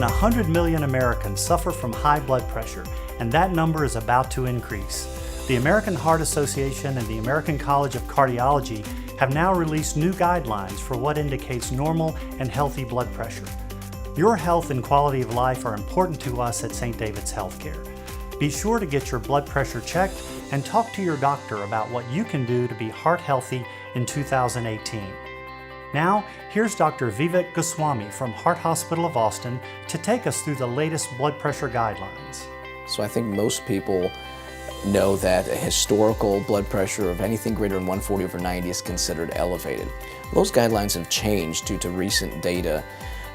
100 million Americans suffer from high blood pressure, and that number is about to increase. The American Heart Association and the American College of Cardiology have now released new guidelines for what indicates normal and healthy blood pressure. Your health and quality of life are important to us at St. David's Healthcare. Be sure to get your blood pressure checked and talk to your doctor about what you can do to be heart healthy in 2018. Now, here's Dr. Vivek Goswami from Heart Hospital of Austin to take us through the latest blood pressure guidelines. So I think most people know that a historical blood pressure of anything greater than 140/90 is considered elevated. Those guidelines have changed due to recent data,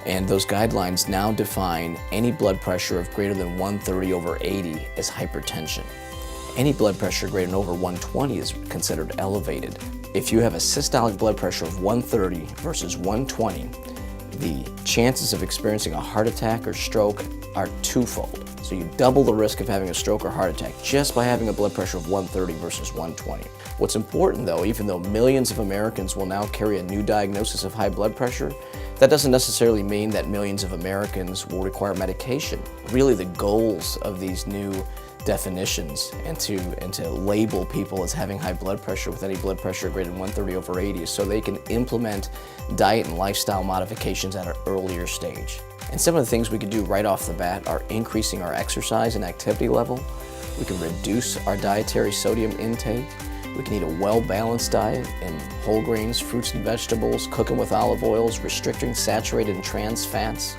and those guidelines now define any blood pressure of greater than 130/80 as hypertension. Any blood pressure greater than over 120 is considered elevated. If you have a systolic blood pressure of 130 versus 120, the chances of experiencing a heart attack or stroke are twofold. So you double the risk of having a stroke or heart attack just by having a blood pressure of 130 versus 120. What's important though, even though millions of Americans will now carry a new diagnosis of high blood pressure, that doesn't necessarily mean that millions of Americans will require medication. Really the goals of these new definitions and to label people as having high blood pressure with any blood pressure greater than 130/80 so they can implement diet and lifestyle modifications at an earlier stage. And some of the things we can do right off the bat are increasing our exercise and activity level. We can reduce our dietary sodium intake. We can eat a well-balanced diet in whole grains, fruits and vegetables, cooking with olive oils, restricting saturated and trans fats.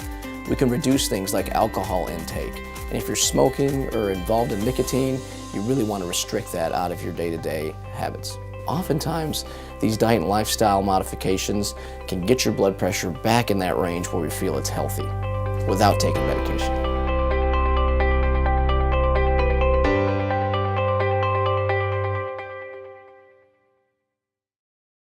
We can reduce things like alcohol intake. And if you're smoking or involved in nicotine, you really want to restrict that out of your day-to-day habits. Oftentimes, these diet and lifestyle modifications can get your blood pressure back in that range where we feel it's healthy without taking medication.